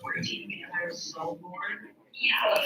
working because I was so bored. Yeah.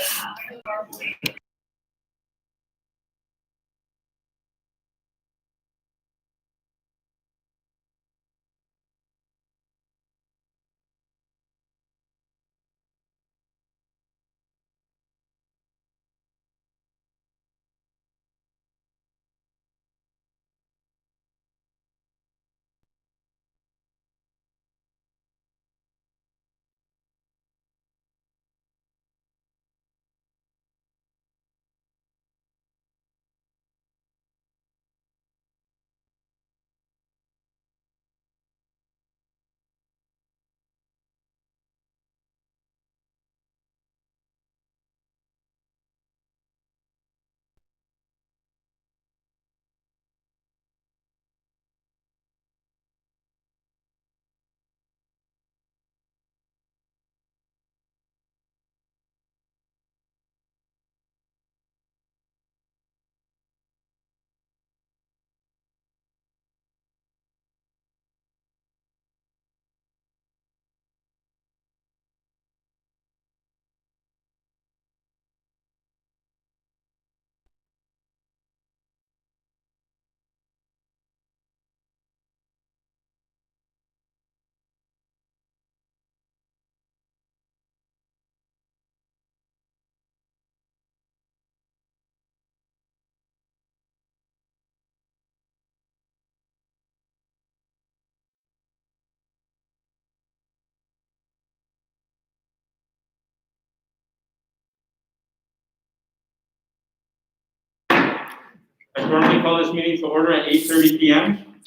I formally call this meeting to order at 8:30 p.m.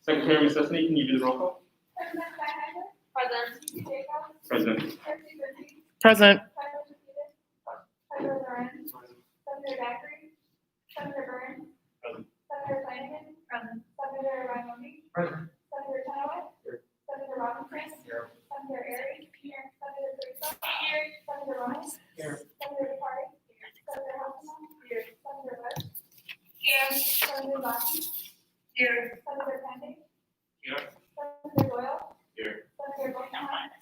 Secretary Ms. Destiny, can you do the roll call? Present. Present. Senator Lorenz. Senator Zachary. Senator Burns. Present. Senator Flanagan. Present. Senator Raimondi. Present. Senator Chenoweth. Here. Senator Robinson. Here. Senator Airy. Here. Senator Teresa. Here. Senator Rowland. Here. Senator DeCarty. Here. Senator Hasselman. Here. Senator West. Here. Senator Zaki. Here. Senator Kennedy. Here. Senator Doyle. Here. Senator Buckman.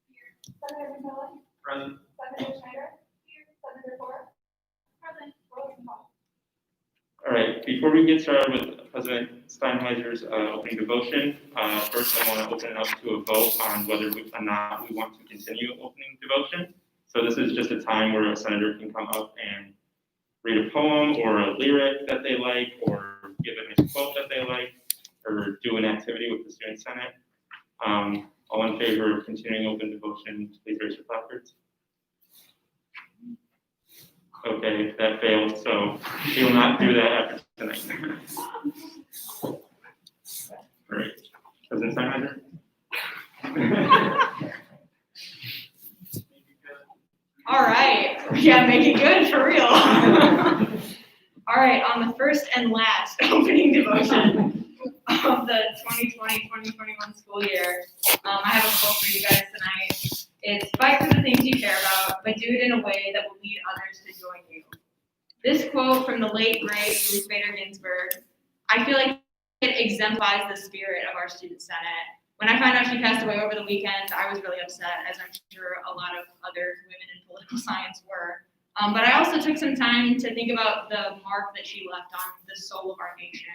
Here. Senator McMillan. Present. Senator Schneider. Here. Senator Ford. Present. Roll call. All right, before we get started with President Steinheiser's opening devotion, first I want to open it up to a vote on whether or not we want to continue opening devotion. So this is just a time where a senator can come up and read a poem or a lyric that they like, or give a nice quote that they like, or do an activity with the Student Senate. All in favor of continuing open devotion, please raise your placards. Okay, that failed, so we will not do that after tonight. All right, President Steinheiser? All right, yeah, make it good for real. All right, on the first and last opening devotion of the 2020-2021 school year, I have a quote for you guys tonight. It's fight for the things you care about, but do it in a way that will lead others to join you. This quote from the late, great Ruth Bader Ginsburg, I feel like it exemplifies the spirit of our Student Senate. When I found out she passed away over the weekend, I was really upset, as I'm sure a lot of other women in political science were. But I also took some time to think about the mark that she left on the soul of our nation.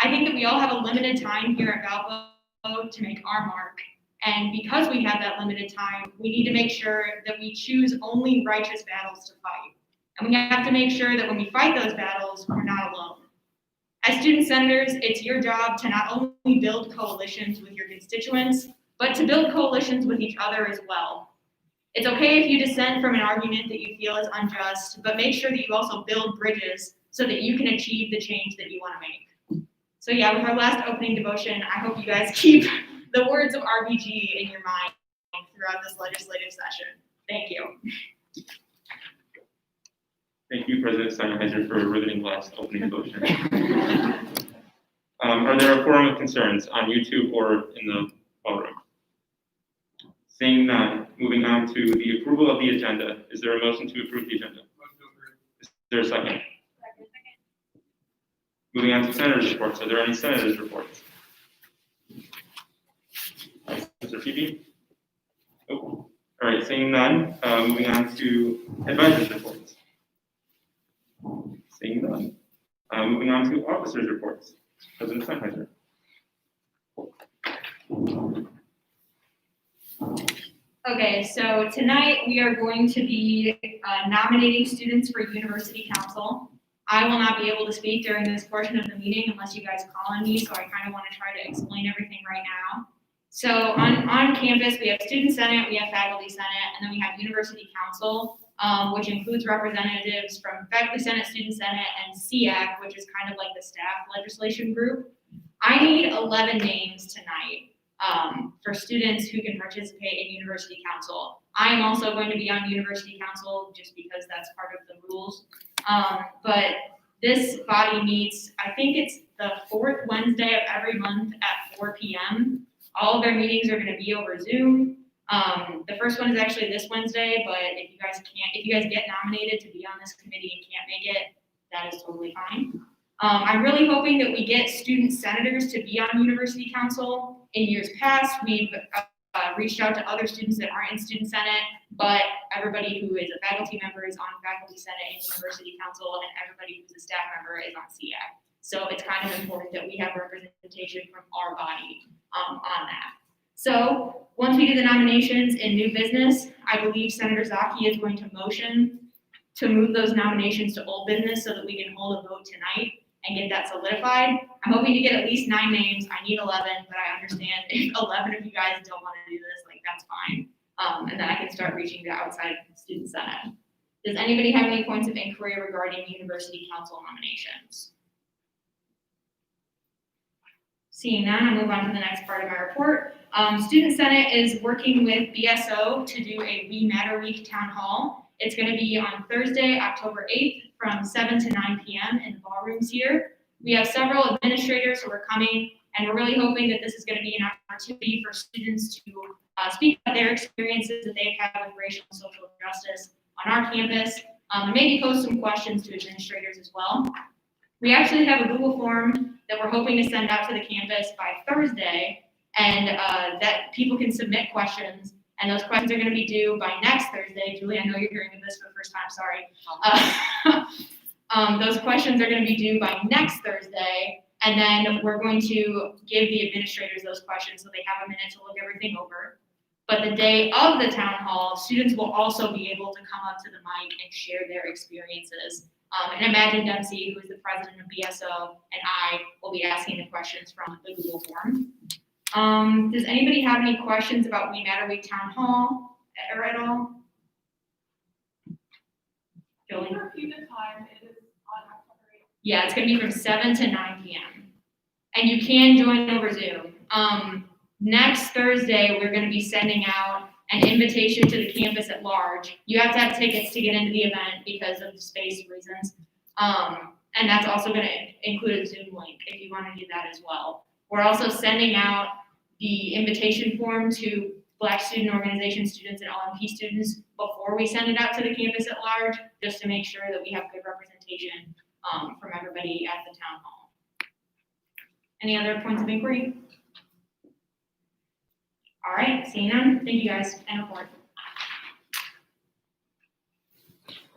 I think that we all have a limited time here at Valpo to make our mark. And because we have that limited time, we need to make sure that we choose only righteous battles to fight. And we have to make sure that when we fight those battles, we're not alone. As student senators, it's your job to not only build coalitions with your constituents, but to build coalitions with each other as well. It's okay if you dissent from an argument that you feel is unjust, but make sure that you also build bridges so that you can achieve the change that you want to make. So yeah, with our last opening devotion, I hope you guys keep the words of RBG in your mind throughout this legislative session. Thank you. Thank you, President Steinheiser, for a riveting last opening devotion. Are there a forum of concerns on YouTube or in the ballroom? Seeing none, moving on to the approval of the agenda. Is there a motion to approve the agenda? Is there a second? Moving on to senators' reports. Are there any senators' reports? Mr. Phoebe? Oh, All right, seeing none, moving on to advisors reports. Seeing none. Moving on to officers reports. President Steinheiser. Okay, so tonight we are going to be nominating students for university council. I will not be able to speak during this portion of the meeting unless you guys call on me, so I kind of want to try to explain everything right now. So on campus, we have student senate, we have faculty senate, and then we have university council, which includes representatives from faculty senate, student senate, and SEAC, which is kind of like the staff legislation group. I need 11 names tonight for students who can participate in university council. I am also going to be on university council just because that's part of the rules. But this body meets, I think it's the 4th Wednesday of every month at 4 p.m. All of their meetings are going to be over Zoom. The first one is actually this Wednesday, but if you guys get nominated to be on this committee and can't make it, that is totally fine. I'm really hoping that we get student senators to be on university council. In years past, we've reached out to other students that aren't in student senate, but everybody who is a faculty member is on faculty senate and university council, and everybody who's a staff member is on SEAC. So it's kind of important that we have representation from our body on that. So once we do the nominations in new business, I believe Senator Zaki is going to motion to move those nominations to old business so that we can hold a vote tonight and get that solidified. I'm hoping to get at least 9 names. I need 11, but I understand if 11 of you guys don't want to do this, like that's fine. And then I can start reaching to outside student senate. Does anybody have any points of inquiry regarding university council nominations? Seeing none, I'll move on to the next part of my report. Student Senate is working with BSO to do a We Matter Week town hall. It's going to be on Thursday, October 8th from 7 to 9 p.m. in the ballrooms here. We have several administrators who are coming, and we're really hoping that this is going to be an opportunity for students to speak about their experiences that they've had with racial and social justice on our campus, and maybe pose some questions to administrators as well. We actually have a Google form that we're hoping to send out to the campus by Thursday, and that people can submit questions, and those questions are going to be due by next Thursday. Julie, I know you're hearing this for the first time, sorry. Those questions are going to be due by next Thursday, and then we're going to give the administrators those questions so they have a minute to look everything over. But the day of the town hall, students will also be able to come up to the mic and share their experiences. And Imagine Dempsey, who is the president of BSO, and I will be asking the questions from the Google form. Does anybody have any questions about We Matter Week Town Hall or at all? Julie? Can you repeat the time? It is on October 8th. Yeah, it's going to be from 7 to 9 p.m. And you can join over Zoom. Next Thursday, we're going to be sending out an invitation to the campus at large. You have to have tickets to get into the event because of space reasons. And that's also going to include a Zoom link if you want to do that as well. We're also sending out the invitation form to Black student organization students and LMP students before we send it out to the campus at large, just to make sure that we have good representation from everybody at the town hall. Any other points of inquiry? All right, seeing none, thank you guys, and report.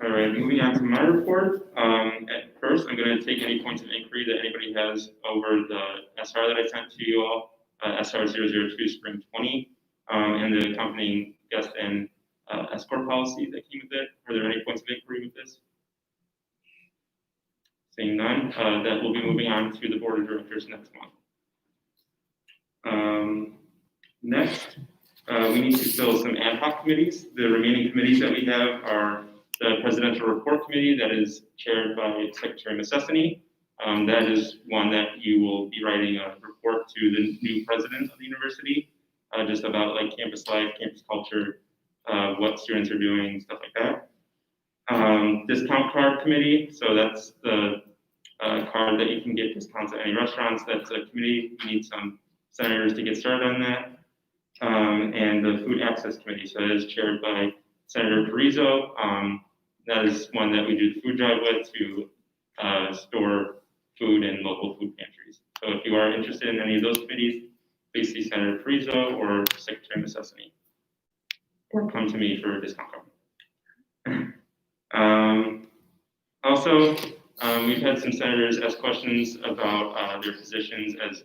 All right, moving on to my report. At first, I'm going to take any points of inquiry that anybody has over the SR that I sent to you all, SR 002 Spring 20, and the accompanying guest and escort policy that came with it. Are there any points of inquiry with this? Seeing none, that will be moving on to the board of directors next month. Next, we need to fill some ad hoc committees. The remaining committees that we have are the Presidential Report Committee that is chaired by Secretary Messessany. That is one that you will be writing a report to the new president of the university, just about like campus life, campus culture, what students are doing, stuff like that. Discount Card Committee, so that's the card that you can get discounts at any restaurants. That's a committee. We need some senators to get started on that. And the Food Access Committee, so that is chaired by Senator Carrizo. That is one that we do the food drive with to store food in local food pantries. So if you are interested in any of those committees, please see Senator Carrizo or Secretary Messessany. or come to me for a discount card. Also, we've had some senators ask questions about their positions as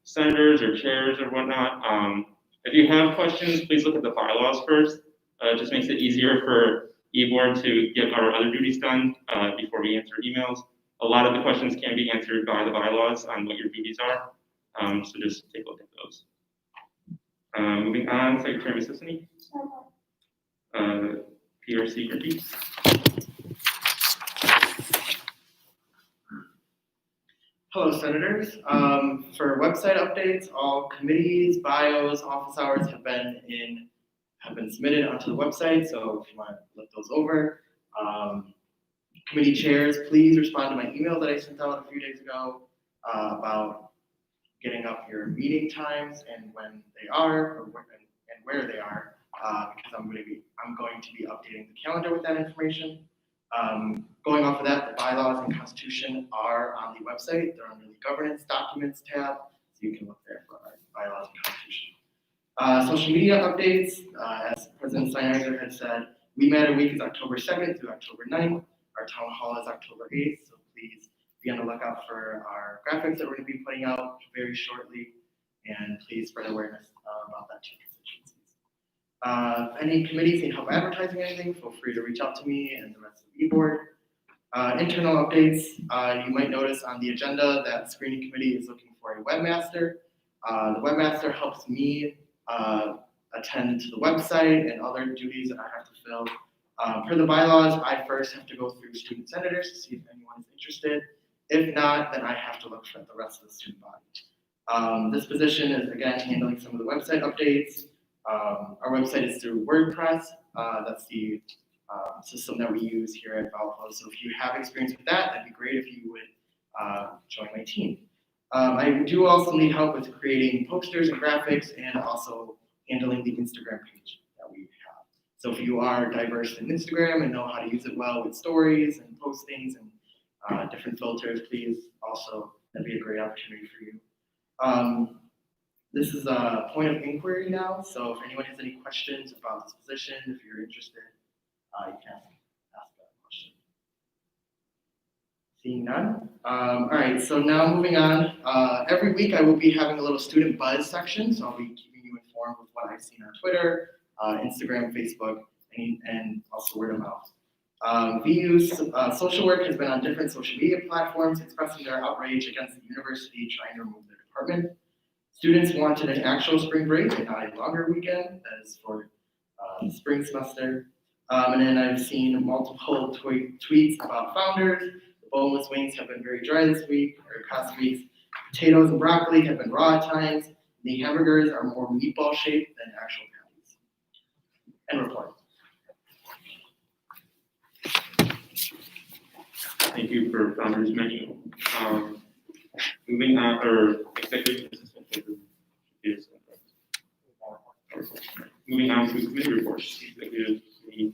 senators or chairs or whatnot. If you have questions, please look at the bylaws first. It just makes it easier for e-board to get our other duties done before we answer emails. A lot of the questions can be answered by the bylaws on what your duties are, so just take a look at those. Moving on, Secretary Mississini, PRC Griffey. Hello, Senators. For website updates, all committees, bios, office hours have been submitted onto the website. So if you want to look those over, committee chairs, please respond to my email that I sent out a few days ago about getting up your meeting times and when they are, or where they are, because I'm going to be updating the calendar with that information. Going off of that, the bylaws and constitution are on the website. They're under the governance documents tab, so you can look there for our bylaws and constitution. Social media updates, as President Steinheiser had said, We Matter Week is October 7th through October 9th. Our town hall is October 8th, so please be on the lookout for our graphics that we're going to be putting out very shortly, and please spread awareness about that to constituencies. Any committees need help advertising anything, feel free to reach out to me and the rest of the e-board. Internal updates, you might notice on the agenda that screening committee is looking for a webmaster. The webmaster helps me attend to the website and other duties that I have to fill. Per the bylaws, I first have to go through student senators to see if anyone is interested. If not, then I have to look for the rest of the student body. This position is, again, handling some of the website updates. Our website is through WordPress. That's the system that we use here at Valpo. So if you have experience with that, that'd be great if you would join my team. I do also need help with creating posters and graphics and also handling the Instagram page that we have. So if you are diverse in Instagram and know how to use it well with stories and postings and different filters, please also, that'd be a great opportunity for you. This is a point of inquiry now, so if anyone has any questions about this position, if you're interested, you can ask that question. Seeing none. All right, so now moving on. Every week I will be having a little student buzz section, so I'll be keeping you informed with what I've seen on Twitter, Instagram, Facebook, and also word of mouth. VU's social work has been on different social media platforms expressing their outrage against the university trying to remove their department. Students wanted an actual spring break and not a longer weekend, as for the spring semester. And then I've seen multiple tweets about founders. The boneless wings have been very dry this week, or past weeks. Potatoes and broccoli have been raw at times. The hamburgers are more meatball shaped than actual patties. End report. Thank you for founder's menu. Moving on, or executive assistant. Moving on to committee reports. Executive committee.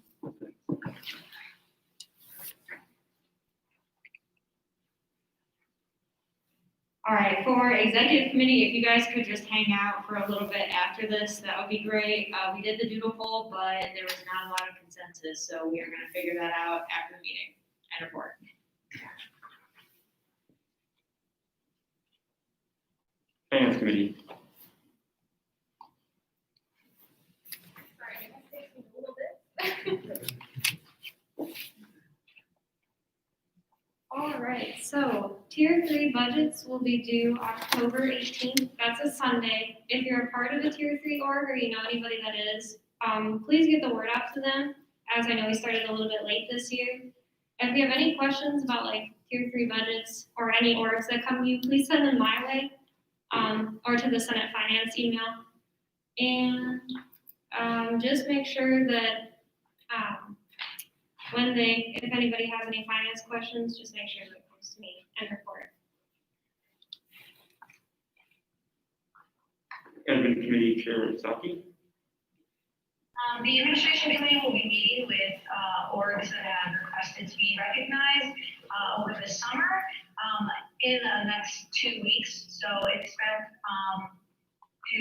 All right, for executive committee, if you guys could just hang out for a little bit after this, that would be great. We did the doodle poll, but there was not a lot of consensus, so we are going to figure that out after the meeting and report. Finance committee. Sorry, this takes me a little bit. All right, so Tier 3 budgets will be due October 18th. That's a Sunday. If you're a part of the Tier 3 org or you know anybody that is, please get the word out to them, as I know we started a little bit late this year. If you have any questions about like Tier 3 budgets or any orgs that come to you, please send them my way or to the Senate Finance email. And just make sure that if anybody has any finance questions, just make sure that it comes to me and report. Admin committee chair Zaki. The administration committee will be meeting with orgs that have requested to be recognized over the summer in the next 2 weeks. So expect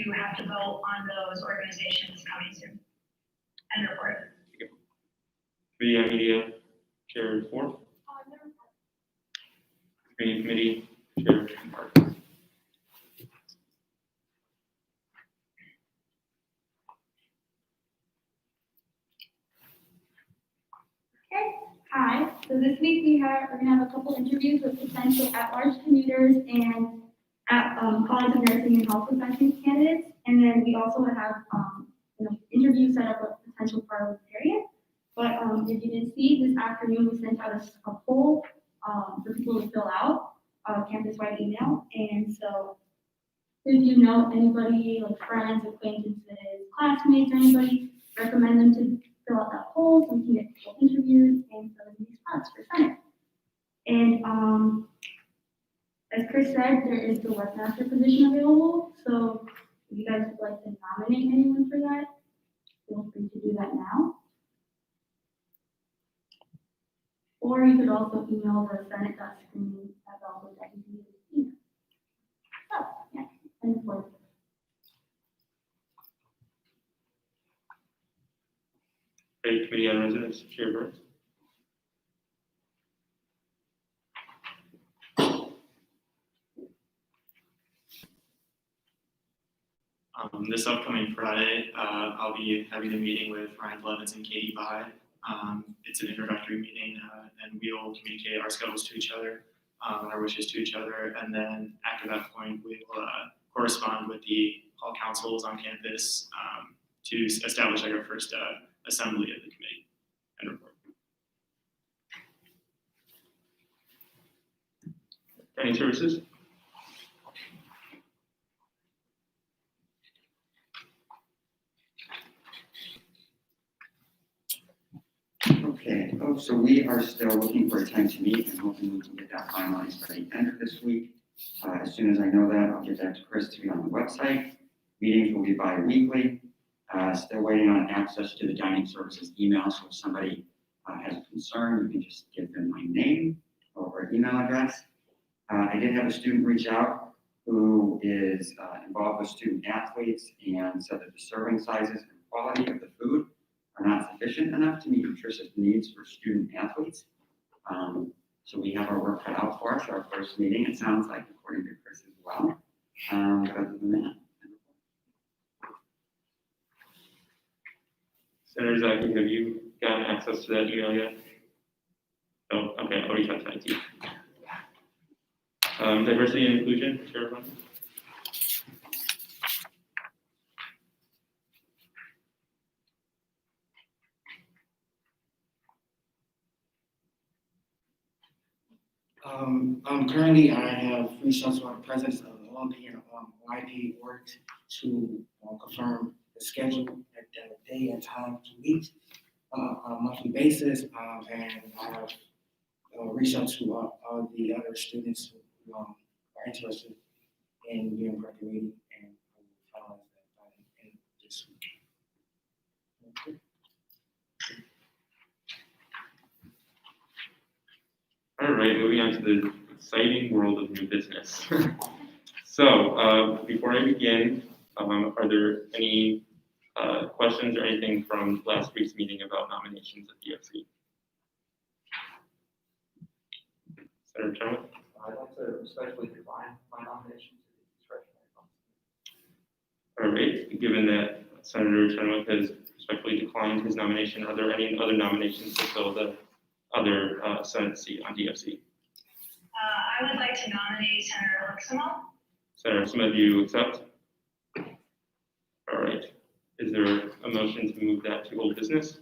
to have to vote on those organizations coming soon. End report. Committee on Media, Chair Ford. Screening Committee, Chair Martin. Hi, so this week we're gonna have a couple interviews with potential at-large commuters and College of Nursing and Health Professions candidates. And then we also have, interviews set up with potential parliamentarians. But, if you didn't see, this afternoon we sent out a poll, for people to fill out, campus-wide email. And so if you know anybody, like friends, acquaintances, classmates, or anybody, recommend them to fill out that poll so we can get people interviewed and fill in these spots for Senate. And as Chris said, there is the webmaster position available, so if you guys would like to nominate anyone for that, feel free to do that now. Or you could also email the senate.screening@velvet.edu. So, yeah, and for Committee on Residence, Chair Burns. This upcoming Friday, I'll be having a meeting with Ryan Blevins and Katie Bai. It's an introductory meeting, and we will communicate our schedules to each other, and our wishes to each other. And then after that point, we will correspond with the hall councils on campus to establish like our first assembly of the committee and report. Dining Services. Okay, so we are still looking for a time to meet and hoping we can get that finalized by the end of this week. As soon as I know that, I'll get that to Chris to be on the website. Meetings will be bi-weekly. Still waiting on access to the dining services email, so if somebody has a concern, you can just give them my name or email address. I did have a student reach out who is involved with student athletes and said that the serving sizes and quality of the food are not sufficient enough to meet nutritious needs for student athletes. So we have our work cut out for us, our first meeting, it sounds like, according to Chris as well. But other than that. Senator Zaki, have you gotten access to that email yet? Oh, okay, I'll reach out to IT. Diversity and inclusion, Chair Burns. Currently, I have reached out to our presidents of the Olympian YP org to confirm the schedule at the day and time to meet on a monthly basis. And I have reached out to all the other students who are interested in being a record meeting, and I will finalize that by the end of this week. All right, moving on to the exciting world of new business. So, before I begin, are there any questions or anything from last week's meeting about nominations at DFC? Senator Chenoweth? I'd like to respectfully decline my nomination to the discretionary funds. All right, given that Senator Chenoweth has respectfully declined his nomination, are there any other nominations to fill the other Senate seat on DFC? I would like to nominate Senator Leximo. Senator Smith, do you accept? All right. Is there a motion to move that to old business?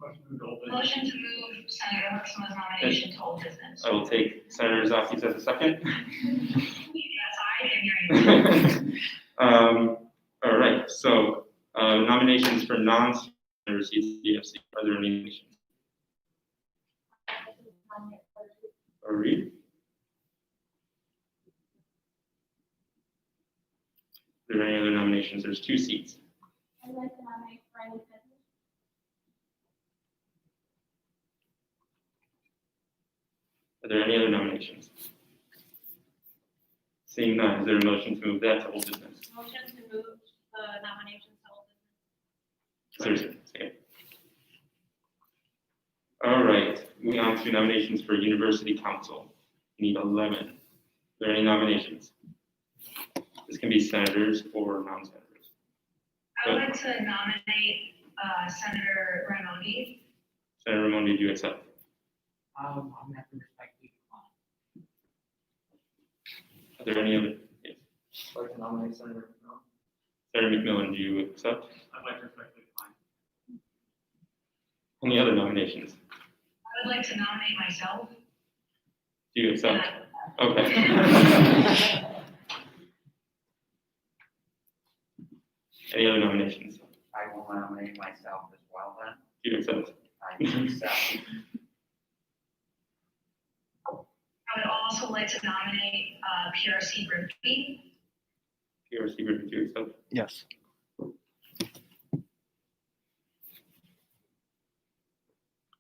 Motion to move Senator Leximo's nomination to old business. I will take Senator Zaki's as a second. Yes, I didn't hear anything. All right, so nominations for non-senator seats at DFC. Are there any nominations? Reed? Are there any other nominations? There's 2 seats. I'd like to nominate Riley Pittman. Are there any other nominations? Seeing none, is there a motion to move that to old business? Motion to move the nominations to old Thursday. Okay. All right, moving on to nominations for University Council. We need 11. Are there any nominations? This can be senators or non-senators. I would like to nominate Senator Raimondi. Senator Raimondi, do you accept? I'm gonna have to respectfully decline. Are there any other? Yes. I'd like to nominate Senator McMillan. Senator McMillan, do you accept? I'd like to respectfully decline. Any other nominations? I would like to nominate myself. Do you accept? Okay. Any other nominations? I will nominate myself as well then. Do you accept? I accept. I would also like to nominate PRC Grimke. PRC Griffin, do you accept? Yes.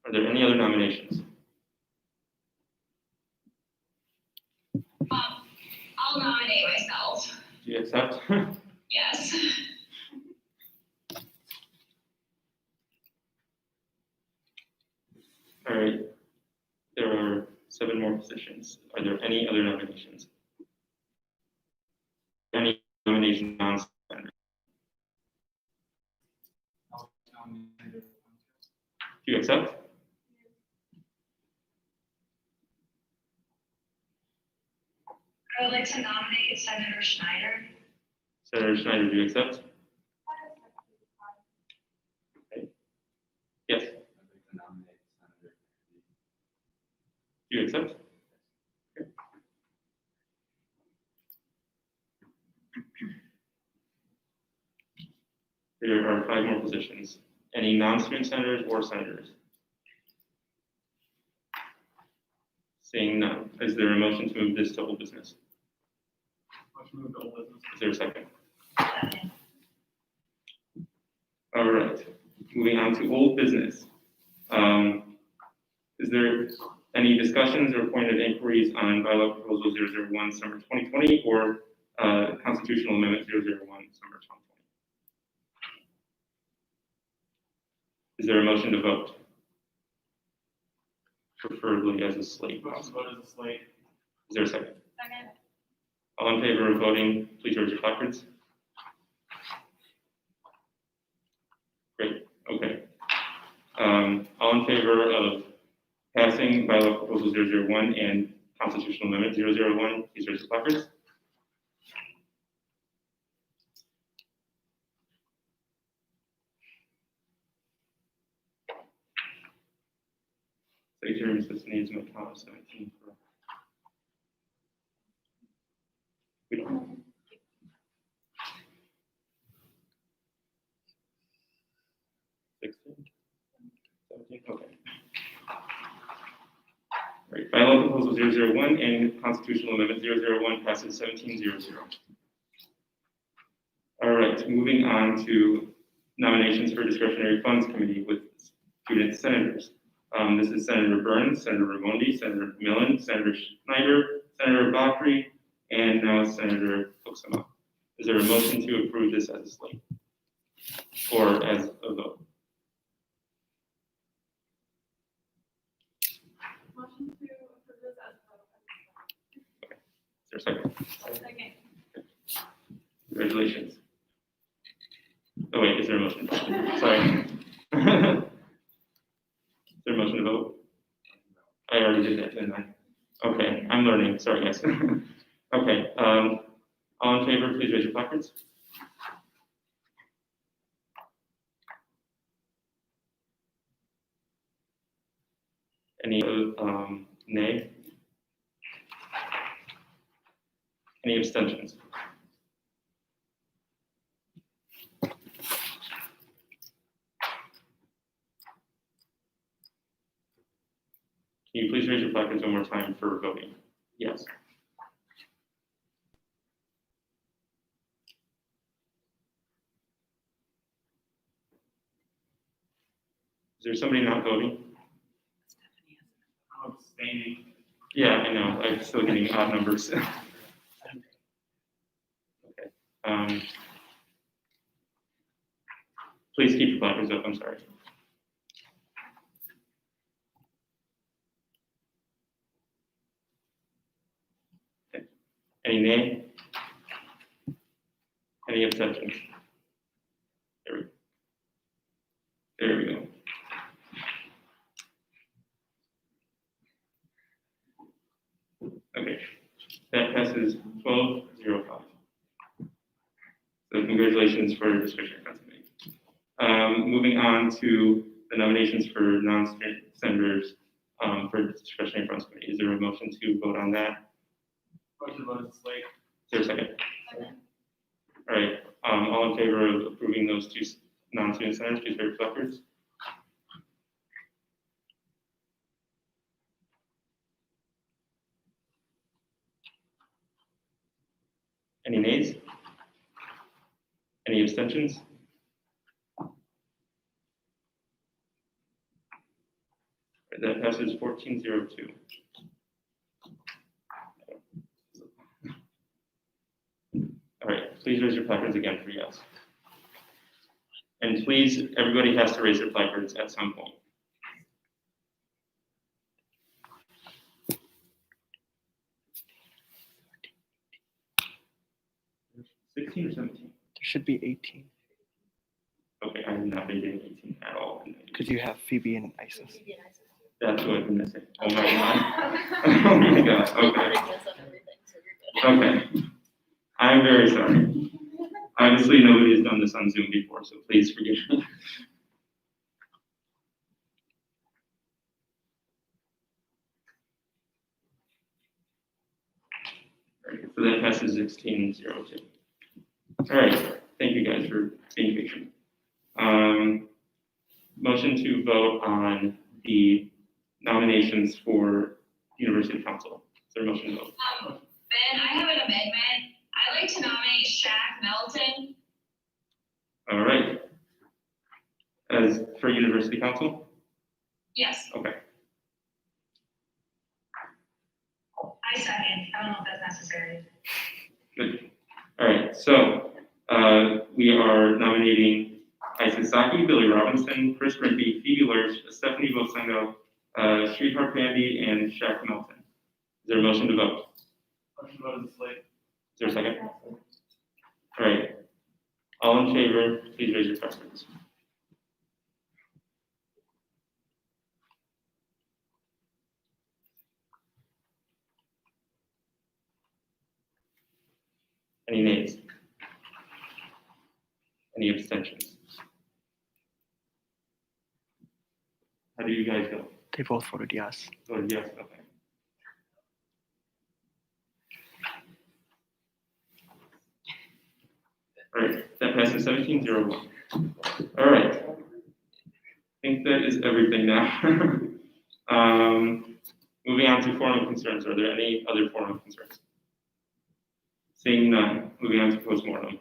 Are there any other nominations? I'll nominate myself. Do you accept? Yes. All right. There are 7 more positions. Are there any other nominations? Any nomination non-senator? I'll nominate Senator Do you accept? I would like to nominate Senator Schneider. Senator Schneider, do you accept? Okay. Yes. Do you accept? Okay. There are 5 more positions. Any non-student senators or senators? Seeing none, is there a motion to move this to old business? Let's move to old business. Is there a second? All right, moving on to old business. Is there any discussions or pointed inquiries on bylaw proposal 001 summer 2020 or constitutional amendment 001 summer 2020? Is there a motion to vote? Preferably as a slate. Motion to vote as a slate. Is there a second? Second. All in favor of voting, please raise your placards. Great, okay. All in favor of passing bylaw proposal 001 and constitutional amendment 001, please raise your placards. Secretary Mrs. needs my count of 17 for. We don't have. 16? 17, okay. All right, bylaw proposal 001 and constitutional amendment 001 passes 17-0-0. All right, moving on to nominations for discretionary funds committee with student senators. This is Senator Burns, Senator Raimondi, Senator Millen, Senator Schneider, Senator Bakri, and now Senator Fukushima. Is there a motion to approve this as a slate or as a vote? Motion to approve this as a vote. Is there a second? Second. Congratulations. Oh wait, is there a motion? Sorry. Is there a motion to vote? I already did that, didn't I? Okay, I'm learning, sorry guys. Okay, all in favor, please raise your placards. Any, nay? Any abstentions? Can you please raise your placards one more time for voting? Yes. Is there somebody not voting? I'm abstaining. Yeah, I know, I'm still getting odd numbers. Okay. Please keep your placards up, I'm sorry. Okay. Any nay? Any abstentions? There we go. Okay, that passes 12-05. So congratulations for discretionary funds committee. Moving on to the nominations for non-senators for discretionary funds committee. Is there a motion to vote on that? Motion to vote is late. Is there a second? All right, all in favor of approving those two non-student senators, please raise your placards. Any nays? Any abstentions? That passes 14-02. All right, please raise your placards again for yes. And please, everybody has to raise their placards at some point. 16 or 17? There should be 18, Okay, I have not been getting 18 at all. because you have Phoebe and Isis. That's what I've been missing. Oh my god. Oh my god, okay. Okay. I'm very sorry. Obviously, nobody has done this on Zoom before, so please forgive me. All right, so that passes 16-02. All right, thank you guys for being patient. Motion to vote on the nominations for University Council. Is there a motion to vote? Ben, I have an amendment. I'd like to nominate Shaq Melton. All right. As for University Council? Yes, Okay. I second. I don't know if that's necessary. Good. All right, so we are nominating Isis Saki, Billy Robinson, Chris Rimpey, Phoebe Lurch, Stephanie Bosengo, Shrihar Pandey, and Shaq Melton. Is there a motion to vote? Motion to vote is late. Is there a second? All right. All in favor, please raise your preference. Any nays? Any abstentions? How do you guys go? They both voted yes. Oh, yes, okay. All right, that passes 17-01. All right. I think that is everything now. Moving on to forum of concerns. Are there any other forum of concerns? Seeing none, moving on to postmortem.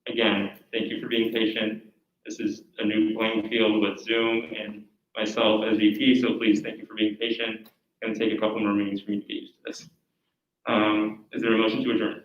Again, thank you for being patient. This is a new playing field with Zoom and myself as VP, so please thank you for being patient. It's going to take a couple more meetings for me to get used to this. Is there a motion to adjourn?